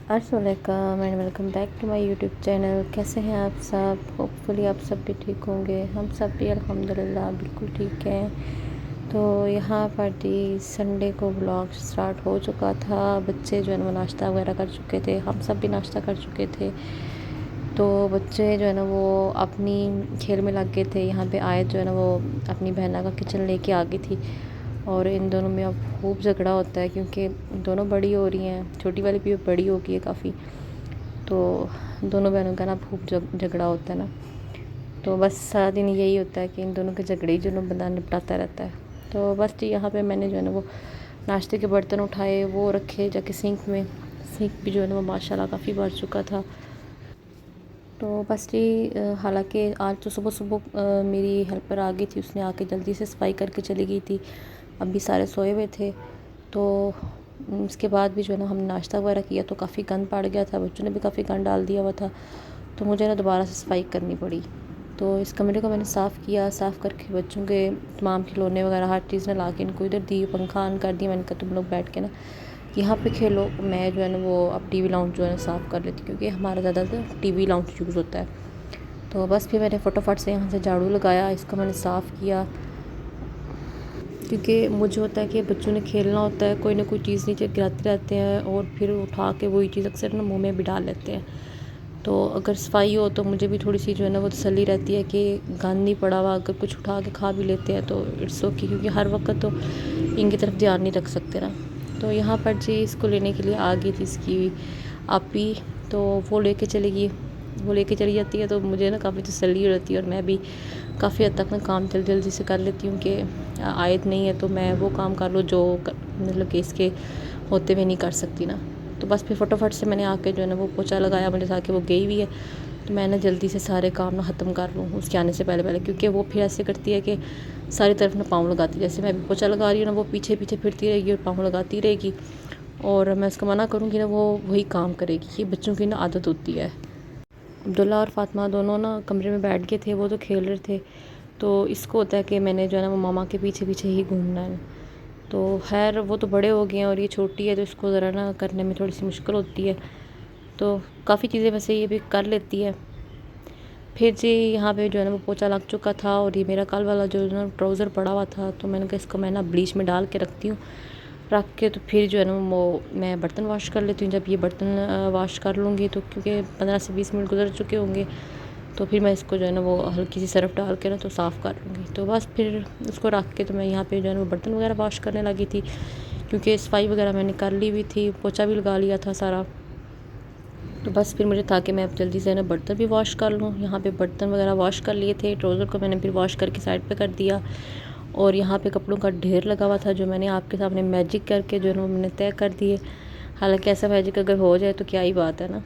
अस्सलाम and welcome back to my YouTube channel. कैसे हैं आप सब? होपफुली आप सब भी ठीक होंगे। हम सब भी अल्हम्दुलिल्लाह बिल्कुल ठीक हैं। तो यहाँ पर थी संडे को व्लॉग स्टार्ट हो चुका था। बच्चे जो है ना वो नाश्ता वगैरह कर चुके थे, हम सब भी नाश्ता कर चुके थे। तो बच्चे जो है ना वो अपनी खेल में लग गए थे। यहाँ पे आए जो है ना वो अपनी बहना का किचन लेके आ गई थी और इन दोनों में अब खूब झगड़ा होता है क्योंकि दोनों बड़ी हो रही हैं। छोटी वाली भी बड़ी हो गई है काफ़ी, तो दोनों बहनों का ना खूब झगड़ा होता है ना। तो बस सारा दिन यही होता है कि इन दोनों के झगड़े ही जो ना बंदा निपटाता रहता है। तो बस जी यहाँ पे मैंने जो है ना वो नाश्ते के बर्तन उठाए, वो रखे जाके सिंक में। सिंक भी जो है ना वो माशाल्लाह काफ़ी भर चुका था। तो बस जी हालांकि आज तो सुबह सुबह मेरी हेल्पर आ गई थी, उसने आके जल्दी से सफाई करके चली गई थी। अभी सारे सोए हुए थे। तो उसके बाद भी जो है ना हमने नाश्ता वगैरह किया तो काफ़ी गंद पड़ गया था, बच्चों ने भी काफ़ी गंद डाल दिया हुआ था। तो मुझे ना दोबारा से सफाई करनी पड़ी। तो इस कमरे को मैंने साफ़ किया, साफ़ करके बच्चों के तमाम खिलौने वगैरह हर चीज़ ना ला के इनको इधर दी, पंखा ऑन कर दिया। मैंने कहा तुम लोग बैठ के ना यहाँ पे खेलो, मैं जो है ना वो अब टीवी लाउंज जो है ना साफ़ कर लेती, क्योंकि हमारा ज़्यादातर टीवी लाउंज यूज़ होता है। तो बस फिर मैंने फटाफट से यहाँ से झाड़ू लगाया, इसको मैंने साफ़ किया, क्योंकि मुझे होता है कि बच्चों ने खेलना होता है, कोई ना कोई चीज़ नीचे गिराते रहते हैं और फिर उठा के वही चीज़ अक्सर ना मुँह में भी डाल लेते हैं। तो अगर सफाई हो तो मुझे भी थोड़ी सी जो है ना वो तसल्ली रहती है कि गंद नहीं पड़ा हुआ। अगर कुछ उठा के खा भी लेते हैं तो इट्स ओके, क्योंकि हर वक्त तो इनकी तरफ ध्यान नहीं रख सकते ना। तो यहाँ पर जी इसको लेने के लिए आ गई थी इसकी आपी, तो वो लेके चली गई। वो लेके चली जाती है तो मुझे ना काफ़ी तसल्ली हो जाती है, और मैं भी काफ़ी हद तक ना काम जल्दी जल्दी से कर लेती हूँ कि आयत नहीं है तो मैं वो काम कर लूँ जो मतलब कि इसके होते हुए नहीं कर सकती ना। तो बस फिर फटाफट से मैंने आके जो है ना वो पोछा लगाया, मुझे था कि वो गई हुई है तो मैं ना जल्दी से सारे काम ना ख़त्म कर लूँ उसके आने से पहले पहले, क्योंकि वो फिर ऐसे करती है कि सारी तरफ ना पाँव लगाती है। जैसे मैं भी पोछा लगा रही हूँ ना, वो पीछे पीछे फिरती रहेगी और पाँव लगाती रहेगी, और मैं उसको मना करूँगी ना वो वही काम करेगी। ये बच्चों की ना आदत होती है। अब्दुल्ला और फातिमा दोनों ना कमरे में बैठ गए थे, वो तो खेल रहे थे। तो इसको होता है कि मैंने जो है ना वो मामा के पीछे पीछे ही घूमना है। तो खैर वो तो बड़े हो गए हैं और ये छोटी है, तो इसको ज़रा ना करने में थोड़ी सी मुश्किल होती है। तो काफ़ी चीज़ें वैसे ये भी कर लेती है। फिर जी यहाँ पे जो है ना वो पोछा लग चुका था, और ये मेरा कल वाला जो है ना ट्राउज़र पड़ा हुआ था, तो मैंने कहा इसको मैं ना ब्लीच में डाल के रखती हूँ। रख के तो फिर जो है ना वो मैं बर्तन वॉश कर लेती हूँ। जब ये बर्तन वॉश कर लूँगी तो क्योंकि 15 से 20 मिनट गुजर चुके होंगे, तो फिर मैं इसको जो है ना वो हल्की सी सरफ़ डाल के ना तो साफ़ कर लूँगी। तो बस फिर उसको रख के तो मैं यहाँ पे जो है ना वो बर्तन वगैरह वॉश करने लगी थी, क्योंकि सफाई वगैरह मैंने कर ली हुई थी, पोछा भी लगा लिया था सारा। तो बस फिर मुझे था कि मैं अब जल्दी से ना बर्तन भी वॉश कर लूँ। यहाँ पे बर्तन वगैरह वॉश कर लिए थे, ट्राउज़र को मैंने फिर वॉश करके साइड पे कर दिया, और यहाँ पे कपड़ों का ढेर लगा हुआ था जो मैंने आपके सामने मैजिक करके जो है ना वो मैंने तय कर दिए। हालांकि ऐसा मैजिक अगर हो जाए तो क्या ही बात है ना।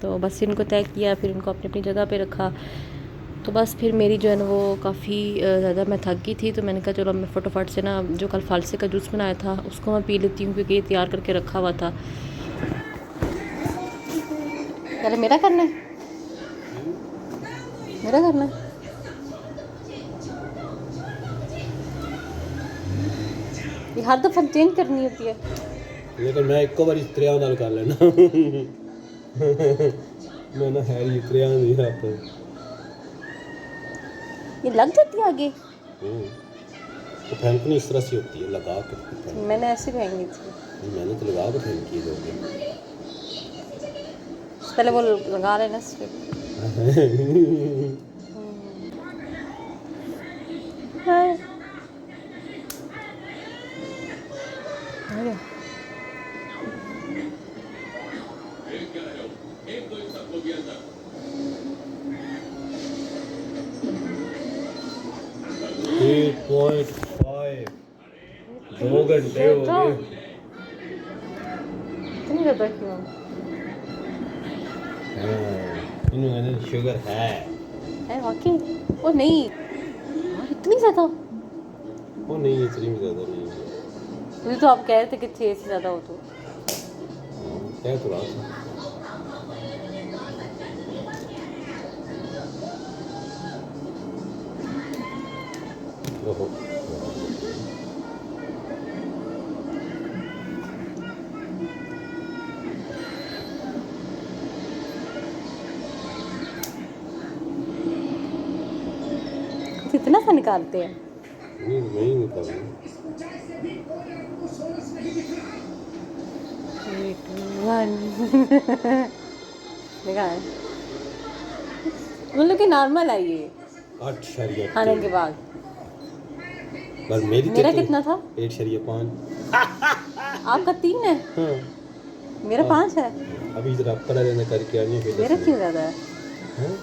तो बस इनको तय किया, फिर इनको अपनी अपनी जगह पे रखा। तो बस फिर मेरी जो है ना वो काफ़ी ज़्यादा मैं थक गई थी, तो मैंने कहा चलो मैं फटाफट से ना जो कल फालसे का जूस बनाया था उसको मैं पी लेती हूँ, क्योंकि ये तैयार करके रखा हुआ था। पहले मेरा करना है, मेरा करना है। ये हर दफ़ा चेंज करनी होती है। लेकिन मैं एक बार त्रिया नाल कर लेना मैं ना है ही त्रिया नहीं हाथ। ये लग जाती है आगे। तो फेंकनी इस तरह से होती है, लगा के फेंक। मैंने ऐसे फेंकनी थी। मैंने तो लगा के फेंकी है लोगे पहले वो लगा लेना स्ट्रिप। हाँ। अरे 8.5 2 घंटे हो गए। इतनी ज़्यादा क्यों? इन्हों कहते शुगर है वाकई? ओ नहीं यार, इतनी ज़्यादा? वो नहीं, इतनी भी ज़्यादा नहीं है। मुझे तो आप कह रहे थे कि 6 से ज़्यादा हो तो। क्या तो रहा था। ओहो इतना सा निकालते हैं? नहीं निकालना। 3, 2, 1 निकाल। मतलब कि नॉर्मल है ये 8 खाने के बाद। पर मेरी मेरा कितना था? 8.5। आपका 3 है, हाँ मेरा 5 है। अभी जरा पढ़ा रहना करके आनी फिर मेरा 10 क्यों मिनट। ज़्यादा है? हाँ?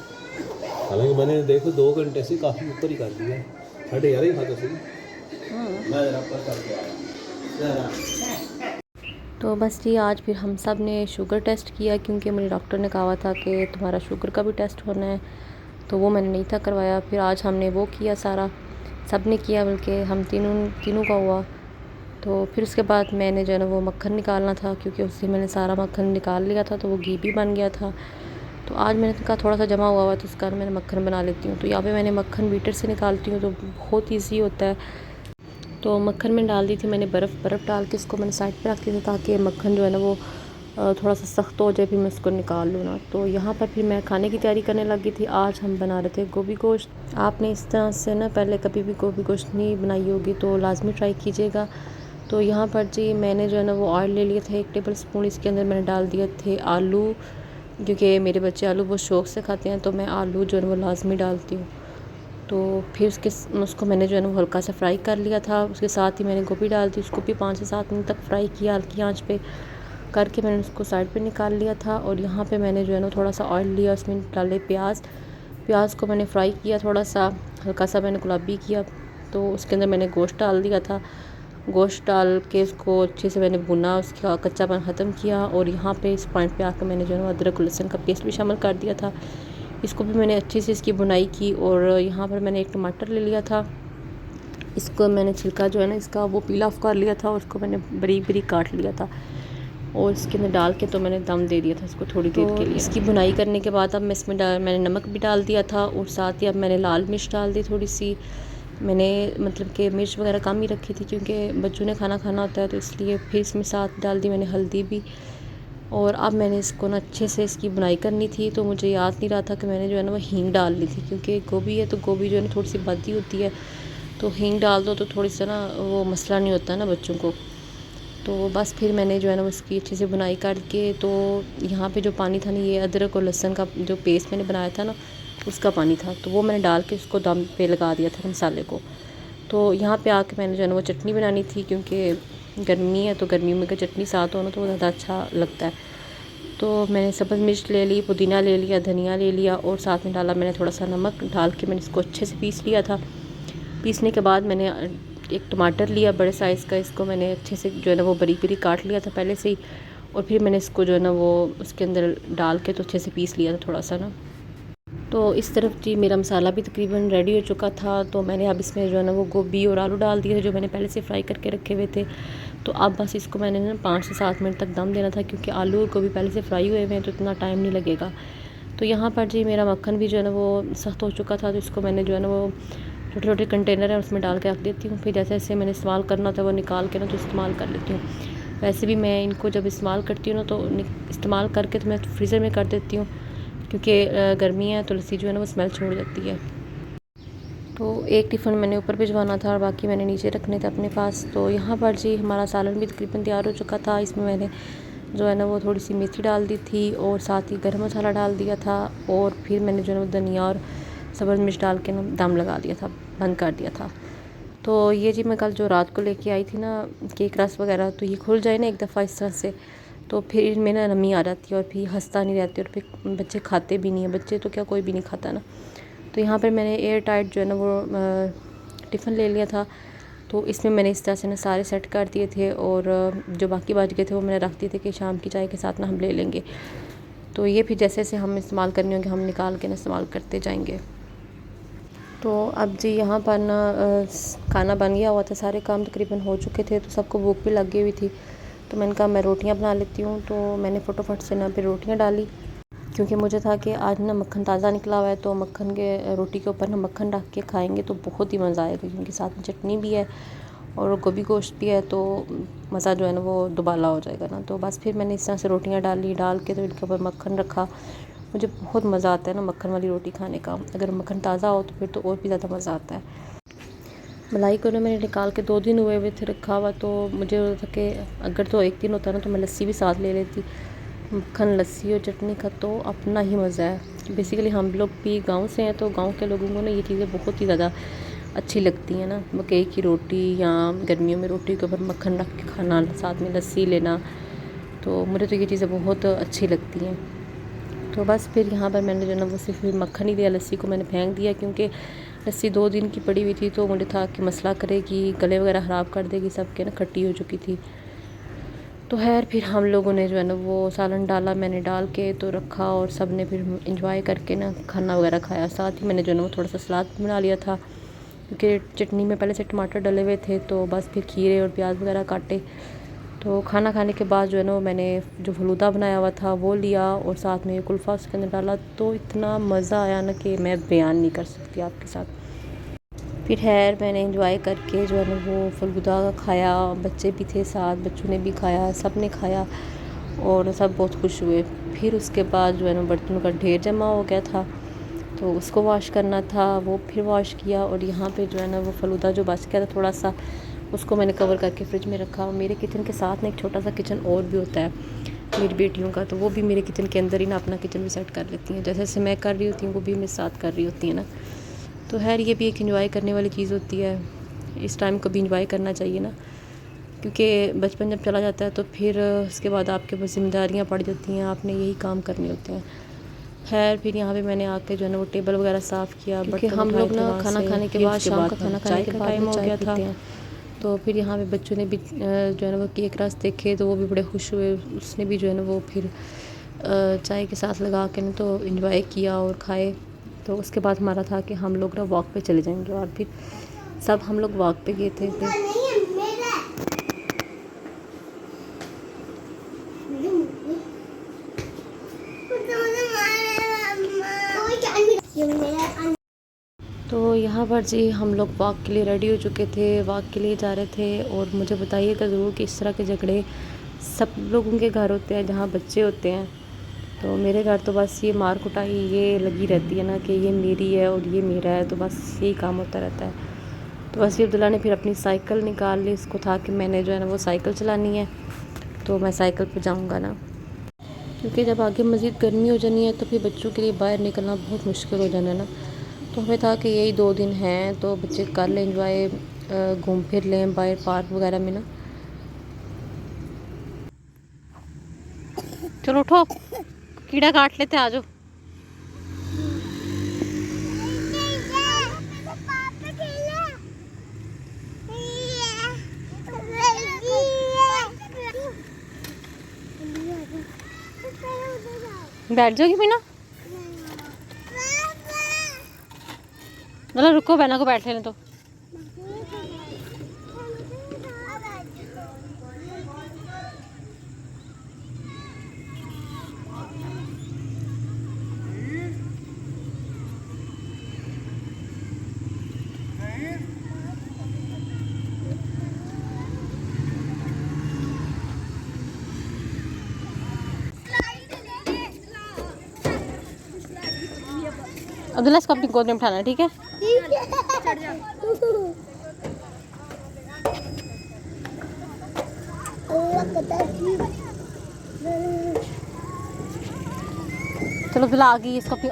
हालांकि मैंने देखो 2 घंटे से काफ़ी ऊपर ही कर दिया। 11:30 ही खाता सही। मैं जरा ऊपर करके आया। तो बस जी आज फिर हम सब ने शुगर टेस्ट किया, क्योंकि मेरे डॉक्टर ने कहा था कि तुम्हारा शुगर का भी टेस्ट होना है, तो वो मैंने नहीं था करवाया। फिर आज हमने वो किया, सारा सब ने किया, बल्कि हम तीनों का हुआ। तो फिर उसके बाद मैंने जो है ना वो मक्खन निकालना था, क्योंकि उससे मैंने सारा मक्खन निकाल लिया था, तो वो घी भी बन गया था। तो आज मैंने कहा थोड़ा सा जमा हुआ तो उस कारण मैंने मक्खन बना लेती हूँ। तो यहाँ पे मैंने मक्खन बीटर से निकालती हूँ, तो बहुत ईजी होता है। तो मक्खन में डाल दी थी मैंने बर्फ़ डाल के इसको मैंने साइड पे रख दिया था, ताकि मक्खन जो है ना वो थोड़ा सा सख्त हो जाए, फिर मैं इसको निकाल लूँ ना। तो यहाँ पर फिर मैं खाने की तैयारी करने लगी थी। आज हम बना रहे थे गोभी गोश्त। आपने इस तरह से ना पहले कभी भी गोभी गोश्त नहीं बनाई होगी तो लाजमी ट्राई कीजिएगा। तो यहाँ पर जी मैंने जो है ना वो ऑयल ले लिया था 1 टेबल स्पून। इसके अंदर मैंने डाल दिए थे आलू, क्योंकि मेरे बच्चे आलू बहुत शौक़ से खाते हैं, तो मैं आलू जो है वो लाजमी डालती हूँ। तो फिर उसको मैंने जो है ना वो हल्का सा फ्राई कर लिया था। उसके साथ ही मैंने गोभी डाल दी, उसको भी 5 से 7 मिनट तक फ्राई किया हल्की आंच पे करके। मैंने उसको साइड पे निकाल लिया था। और यहाँ पे मैंने जो है ना थोड़ा सा ऑयल लिया, उसमें डाले प्याज को मैंने फ्राई किया, थोड़ा सा हल्का सा मैंने गुलाबी किया। तो उसके अंदर मैंने गोश्त डाल दिया था। गोश्त डाल के उसको अच्छे से मैंने भुना, उसका कच्चापन ख़त्म किया। और यहाँ पे इस पॉइंट पे आकर मैंने जो है ना अदरक लहसुन का पेस्ट भी शामिल कर दिया था। इसको भी मैंने अच्छे से इसकी बुनाई की। और यहाँ पर मैंने 1 टमाटर ले लिया था, इसको मैंने छिलका जो है ना इसका वो पील ऑफ कर लिया था, और उसको मैंने बारीक बारीक काट लिया था। और इसके अंदर डाल के तो मैंने दम दे दिया था इसको थोड़ी देर के लिए। इसकी बुनाई करने के बाद अब मैं इसमें मैंने नमक भी डाल दिया था, और साथ ही अब मैंने लाल मिर्च डाल दी थोड़ी सी। मैंने मतलब कि मिर्च वगैरह कम ही रखी थी, क्योंकि बच्चों ने खाना होता है, तो इसलिए फिर इसमें साथ डाल दी मैंने हल्दी भी। और अब मैंने इसको ना अच्छे से इसकी बुनाई करनी थी, तो मुझे याद नहीं रहा था कि मैंने जो है ना वो हींग डाल ली थी, क्योंकि गोभी है तो गोभी जो है ना थोड़ी सी बदी होती है, तो हींग डाल दो तो थोड़ी सा ना वो मसला नहीं होता ना बच्चों को। तो बस फिर मैंने जो है ना उसकी अच्छे से बुनाई करके, तो यहाँ पे जो पानी था ना ये अदरक और लहसुन का जो पेस्ट मैंने बनाया था ना उसका पानी था, तो वो मैंने डाल के उसको दम पे लगा दिया था मसाले को। तो यहाँ पे आके मैंने जो है ना वो चटनी बनानी थी, क्योंकि गर्मी है तो गर्मी में अगर चटनी साथ हो ना तो वो ज़्यादा अच्छा लगता है। तो मैंने सब्ज़ मिर्च ले ली, पुदीना ले लिया, धनिया ले लिया, और साथ में डाला मैंने थोड़ा सा नमक डाल के मैंने इसको अच्छे से पीस लिया था। पीसने के बाद मैंने 1 टमाटर लिया बड़े साइज़ का, इसको मैंने अच्छे से जो है ना वो बारीक बारीक काट लिया था पहले से ही। और फिर मैंने इसको जो है ना वो उसके अंदर डाल के तो अच्छे से पीस लिया था थोड़ा सा ना। तो इस तरफ जी मेरा मसाला भी तकरीबन रेडी हो चुका था। तो मैंने अब इसमें जो है ना वो गोभी और आलू डाल दिए थे, जो मैंने पहले से फ्राई करके रखे हुए थे। तो अब बस इसको मैंने ना 5 से 7 मिनट तक दम देना था, क्योंकि आलू और गोभी पहले से फ्राई हुए हुए हैं, तो इतना टाइम नहीं लगेगा। तो यहाँ पर जी मेरा मक्खन भी जो है ना वो सख्त हो चुका था, तो इसको मैंने जो है ना वो छोटे छोटे कंटेनर है उसमें डाल के रख देती हूँ। फिर जैसे जैसे मैंने इस्तेमाल करना होता है वो निकाल के ना तो इस्तेमाल कर लेती हूँ। वैसे भी मैं इनको जब इस्तेमाल करती हूँ ना तो इस्तेमाल करके तो मैं फ्रीज़र में कर देती हूँ, क्योंकि गर्मी है तो लस्सी जो है ना वो स्मेल छोड़ जाती है। तो एक टिफ़िन मैंने ऊपर भिजवाना था और बाकी मैंने नीचे रखने थे अपने पास। तो यहाँ पर जी हमारा सालन भी तकरीबन तैयार हो चुका था। इसमें मैंने जो है ना वो थोड़ी सी मेथी डाल दी थी, और साथ ही गरम मसाला डाल दिया था, और फिर मैंने जो है ना धनिया और सब्ज़ मिर्च डाल के ना दम लगा दिया था, बंद कर दिया था। तो ये जी मैं कल जो रात को लेके आई थी ना केक रस वगैरह, तो ये खुल जाए ना एक दफ़ा इस तरह से, तो फिर इनमें ना नमी आ जाती है, और फिर हंसता नहीं रहती, और फिर बच्चे खाते भी नहीं है। बच्चे तो क्या कोई भी नहीं खाता ना। तो यहाँ पर मैंने एयर टाइट जो है ना वो टिफ़िन ले लिया था। तो इसमें मैंने इस तरह से ना सारे सेट कर दिए थे, और जो बाकी बच गए थे वो मैंने रख दिए थे कि शाम की चाय के साथ ना हम ले लेंगे। तो ये फिर जैसे जैसे हम इस्तेमाल करने होंगे हम निकाल के ना इस्तेमाल करते जाएंगे। तो अब जी यहाँ पर ना खाना बन गया हुआ था, सारे काम तकरीबन हो चुके थे, तो सबको भूख भी लगी हुई थी। तो मैंने कहा मैं रोटियाँ बना लेती हूँ। तो मैंने फटाफट से ना फिर रोटियाँ डाली, क्योंकि मुझे था कि आज ना मक्खन ताज़ा निकला हुआ है, तो मक्खन के रोटी के ऊपर ना मक्खन रख के खाएंगे तो बहुत ही मज़ा आएगा, क्योंकि साथ में चटनी भी है और गोभी गोश्त भी है, तो मज़ा जो है ना वो दुबाला हो जाएगा ना। तो बस फिर मैंने इस तरह से रोटियां डाल के तो इनके ऊपर मक्खन रखा, मुझे बहुत मज़ा आता है ना मक्खन वाली रोटी खाने का। अगर मक्खन ताज़ा हो तो फिर तो और भी ज़्यादा मज़ा आता है। मलाई को ना मैंने निकाल के 2 दिन हुए थे रखा हुआ, तो मुझे था कि अगर तो 1 दिन होता ना तो मैं लस्सी भी साथ ले लेती। मक्खन, लस्सी और चटनी का तो अपना ही मज़ा है। बेसिकली हम लोग भी गांव से हैं, तो गांव के लोगों को ना ये चीज़ें बहुत ही ज़्यादा अच्छी लगती हैं ना। मकई की रोटी या गर्मियों में रोटी के ऊपर मक्खन रख के खाना, साथ में लस्सी लेना, तो मुझे तो ये चीज़ें बहुत अच्छी लगती हैं। तो बस फिर यहाँ पर मैंने जो है ना वो सिर्फ मक्खन ही दिया, लस्सी को मैंने फेंक दिया, क्योंकि लस्सी 2 दिन की पड़ी हुई थी, तो मुझे था कि मसला करेगी, गले वगैरह ख़राब कर देगी, सबके ना खट्टी हो चुकी थी। तो खैर फिर हम लोगों ने जो है ना वो सालन डाला, मैंने डाल के तो रखा, और सब ने फिर इंजॉय करके ना खाना वगैरह खाया। साथ ही मैंने जो है ना वो थोड़ा सा सलाद बना लिया था, क्योंकि चटनी में पहले से टमाटर डले हुए थे, तो बस फिर खीरे और प्याज वगैरह काटे। तो खाना खाने के बाद जो है ना मैंने जो फलूदा बनाया हुआ था वो लिया, और साथ में कुल्फ़ा उसके अंदर डाला, तो इतना मज़ा आया ना कि मैं बयान नहीं कर सकती आपके साथ। फिर खैर मैंने इंजॉय करके जो है ना वो फलूदा खाया, बच्चे भी थे साथ, बच्चों ने भी खाया, सब ने खाया और सब बहुत खुश हुए। फिर उसके बाद जो है ना बर्तनों का ढेर जमा हो गया था, तो उसको वॉश करना था, वो फिर वॉश किया। और यहाँ पे जो है ना वो फलूदा जो बच गया था थोड़ा सा, उसको मैंने कवर करके फ्रिज में रखा। मेरे किचन के साथ ना एक छोटा सा किचन और भी होता है मेरी बेटियों का, तो वो भी मेरे किचन के अंदर ही ना अपना किचन भी सेट कर लेती हैं। जैसे जैसे मैं कर रही होती हूँ वो भी मेरे साथ कर रही होती है ना। तो खैर ये भी एक इंजॉय करने वाली चीज़ होती है, इस टाइम को भी इंजॉय करना चाहिए ना, क्योंकि बचपन जब चला जाता है तो फिर उसके बाद आपके पास जिम्मेदारियाँ पड़ जाती हैं, आपने यही काम करने होते हैं। खैर फिर यहाँ पे मैंने आके जो है ना वो टेबल वगैरह साफ़ किया, क्योंकि हम लोग ना खाना खाने के बाद, शाम का खाना खाने के टाइम हो गया था, तो फिर यहाँ पे बच्चों ने भी जो है ना वो केक रस देखे, तो वो भी बड़े खुश हुए। उसने भी जो है ना वो फिर चाय के साथ लगा के ना तो इन्जॉय किया और खाए। तो उसके बाद हमारा था कि हम लोग ना वॉक पे चले जाएंगे, और फिर सब हम लोग वॉक पे गए थे। फिर तो यहाँ पर जी हम लोग वॉक के लिए रेडी हो चुके थे, वॉक के लिए जा रहे थे। और मुझे बताइएगा ज़रूर कि इस तरह के झगड़े सब लोगों के घर होते हैं जहाँ बच्चे होते हैं। तो मेरे घर तो बस ये मार कुटाई ये लगी रहती है ना, कि ये मेरी है और ये मेरा है, तो बस यही काम होता रहता है। तो बस ये अब्दुल्ला ने फिर अपनी साइकिल निकाल ली, इसको था कि मैंने जो है ना वो साइकिल चलानी है, तो मैं साइकिल पर जाऊँगा ना, क्योंकि जब आगे मज़ीद गर्मी हो जानी है तो फिर बच्चों के लिए बाहर निकलना बहुत मुश्किल हो जाना है ना। तो हमें था कि यही 2 दिन हैं तो बच्चे कर लें एंजॉय, घूम फिर लें बाहर पार्क वगैरह में ना। चलो उठो, कीड़ा काट लेते, आ जाओ। बैठ जाओगी बिना? चलो रुको, बहना को बैठ लेने तो। अब्दुल्ला इसको अपनी गोद में उठाना, ठीक है? चलो अब्दुल्ला आ गई, इसको अपनी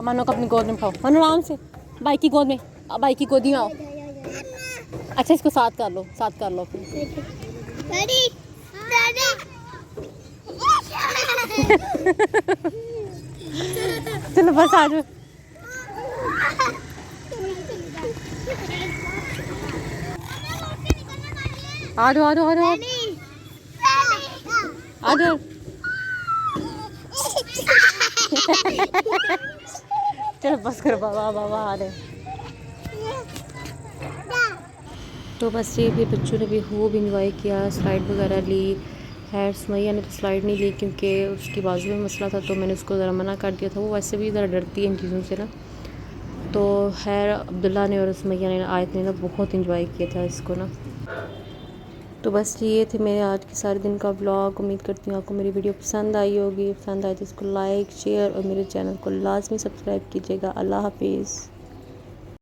मानो को अपनी गोद में उठाओ। मानो आराम से, बाइक की गोद में, बाइक की गोदी में आओ। अच्छा इसको साथ कर लो, साथ कर लो चलो बस आ जाओ। आ जाओ आ जाओ आ जाओ आ जाओ। चलो बस करो, बाबा बाबा आ रहे। तो बस ये भी बच्चों ने भी खूब इंजॉय किया, स्लाइड वगैरह ली। खैर सुमैया ने तो स्लाइड नहीं ली क्योंकि उसकी बाजू में मसला था, तो मैंने उसको ज़रा मना कर दिया था। वो वैसे भी ज़रा डरती है इन चीज़ों से ना। तो खैर अब्दुल्ला ने और सुमैया ने आयत ने ना बहुत इंजॉय किया था इसको ना। तो बस ये थे मेरे आज के सारे दिन का व्लॉग। उम्मीद करती हूँ आपको मेरी वीडियो पसंद आई होगी। पसंद आए तो इसको लाइक शेयर और मेरे चैनल को लाजमी सब्सक्राइब कीजिएगा। अल्लाह हाफिज़।